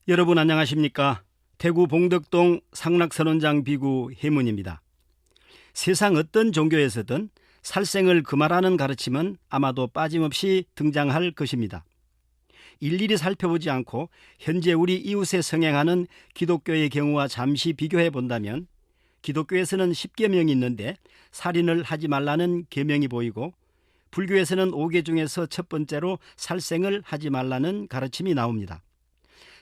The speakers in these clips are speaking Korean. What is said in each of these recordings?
여러분 안녕하십니까? 대구 봉덕동 상락선원장 비구 해문입니다. 세상 어떤 종교에서든 살생을 금하라는 가르침은 아마도 빠짐없이 등장할 것입니다. 일일이 살펴보지 않고 현재 우리 이웃에 성행하는 기독교의 경우와 잠시 비교해 본다면 기독교에서는 10계명이 있는데 살인을 하지 말라는 계명이 보이고 불교에서는 5계 중에서 첫 번째로 살생을 하지 말라는 가르침이 나옵니다.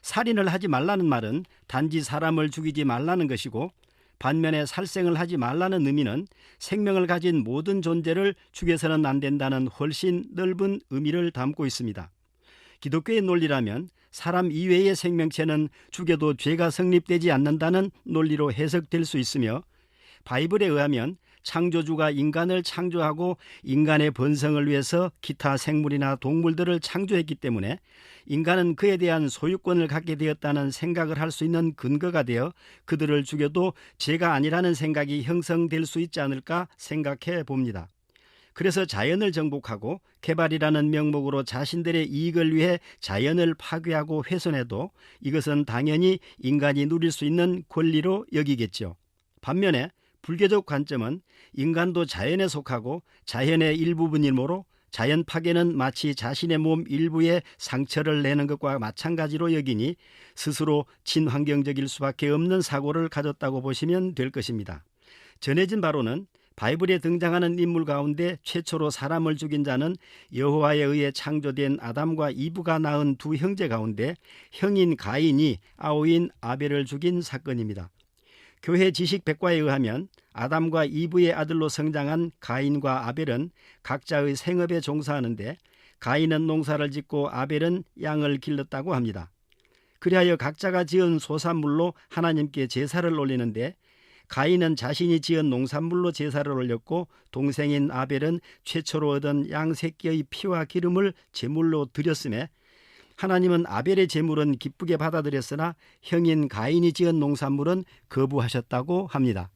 살인을 하지 말라는 말은 단지 사람을 죽이지 말라는 것이고 반면에 살생을 하지 말라는 의미는 생명을 가진 모든 존재를 죽여서는 안 된다는 훨씬 넓은 의미를 담고 있습니다. 기독교의 논리라면 사람 이외의 생명체는 죽여도 죄가 성립되지 않는다는 논리로 해석될 수 있으며 바이블에 의하면 창조주가 인간을 창조하고 인간의 번성을 위해서 기타 생물이나 동물들을 창조했기 때문에 인간은 그에 대한 소유권을 갖게 되었다는 생각을 할 수 있는 근거가 되어 그들을 죽여도 죄가 아니라는 생각이 형성될 수 있지 않을까 생각해 봅니다. 그래서 자연을 정복하고 개발이라는 명목으로 자신들의 이익을 위해 자연을 파괴하고 훼손해도 이것은 당연히 인간이 누릴 수 있는 권리로 여기겠죠. 반면에 불교적 관점은 인간도 자연에 속하고 자연의 일부분이므로 자연 파괴는 마치 자신의 몸 일부에 상처를 내는 것과 마찬가지로 여기니 스스로 친환경적일 수밖에 없는 사고를 가졌다고 보시면 될 것입니다. 전해진 바로는 바이블에 등장하는 인물 가운데 최초로 사람을 죽인 자는 여호와에 의해 창조된 아담과 이브가 낳은 두 형제 가운데 형인 가인이 아우인 아벨을 죽인 사건입니다. 교회 지식백과에 의하면 아담과 이브의 아들로 성장한 가인과 아벨은 각자의 생업에 종사하는데 가인은 농사를 짓고 아벨은 양을 길렀다고 합니다. 그리하여 각자가 지은 소산물로 하나님께 제사를 올리는데 가인은 자신이 지은 농산물로 제사를 올렸고 동생인 아벨은 최초로 얻은 양 새끼의 피와 기름을 제물로 드렸음에 하나님은 아벨의 제물은 기쁘게 받아들였으나 형인 가인이 지은 농산물은 거부하셨다고 합니다.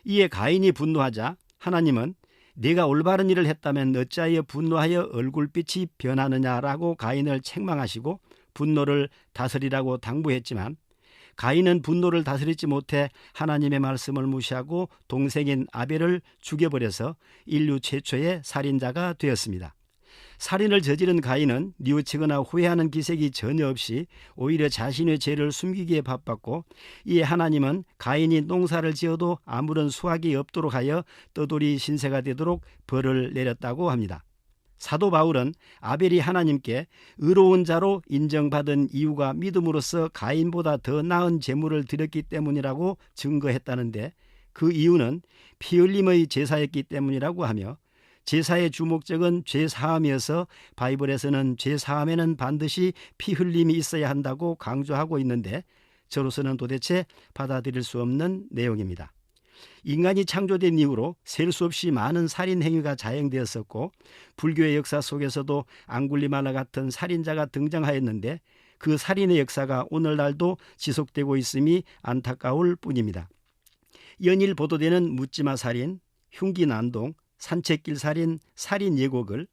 이에 가인이 분노하자 하나님은 네가 올바른 일을 했다면 어찌하여 분노하여 얼굴빛이 변하느냐라고 가인을 책망하시고 분노를 다스리라고 당부했지만 가인은 분노를 다스리지 못해 하나님의 말씀을 무시하고 동생인 아벨을 죽여버려서 인류 최초의 살인자가 되었습니다. 살인을 저지른 가인은 뉘우치거나 후회하는 기색이 전혀 없이 오히려 자신의 죄를 숨기기에 바빴고 이에 하나님은 가인이 농사를 지어도 아무런 수확이 없도록 하여 떠돌이 신세가 되도록 벌을 내렸다고 합니다. 사도 바울은 아벨이 하나님께 의로운 자로 인정받은 이유가 믿음으로써 가인보다 더 나은 제물을 드렸기 때문이라고 증거했다는데 그 이유는 피 흘림의 제사였기 때문이라고 하며 제사의 주목적은 죄사함이어서 바이블에서는 죄사함에는 반드시 피 흘림이 있어야 한다고 강조하고 있는데 저로서는 도대체 받아들일 수 없는 내용입니다. 인간이 창조된 이후로 셀 수 없이 많은 살인 행위가 자행되었었고 불교의 역사 속에서도 앙굴리마라 같은 살인자가 등장하였는데 그 살인의 역사가 오늘날도 지속되고 있음이 안타까울 뿐입니다. 연일 보도되는 묻지마 살인, 흉기 난동, 산책길 살인, 살인 예고글,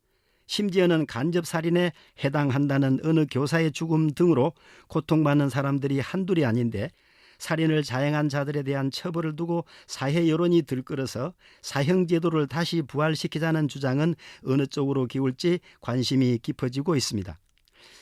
심지어는 간접 살인에 해당한다는 어느 교사의 죽음 등으로 고통받는 사람들이 한둘이 아닌데 살인을 자행한 자들에 대한 처벌을 두고 사회 여론이 들끓어서 사형제도를 다시 부활시키자는 주장은 어느 쪽으로 기울지 관심이 깊어지고 있습니다.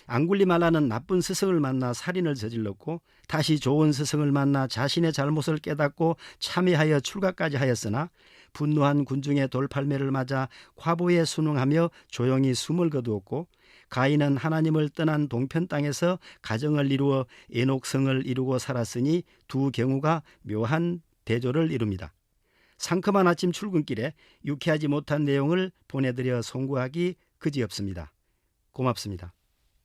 앙굴리말라는 나쁜 스승을 만나 살인을 저질렀고 다시 좋은 스승을 만나 자신의 잘못을 깨닫고 참회하여 출가까지 하였으나 분노한 군중의 돌팔매를 맞아 과보에 순응하며 조용히 숨을 거두었고 가인은 하나님을 떠난 동편 땅에서 가정을 이루어 에녹성을 이루고 살았으니 두 경우가 묘한 대조를 이룹니다. 상큼한 아침 출근길에 유쾌하지 못한 내용을 보내드려 송구하기 그지없습니다. 고맙습니다.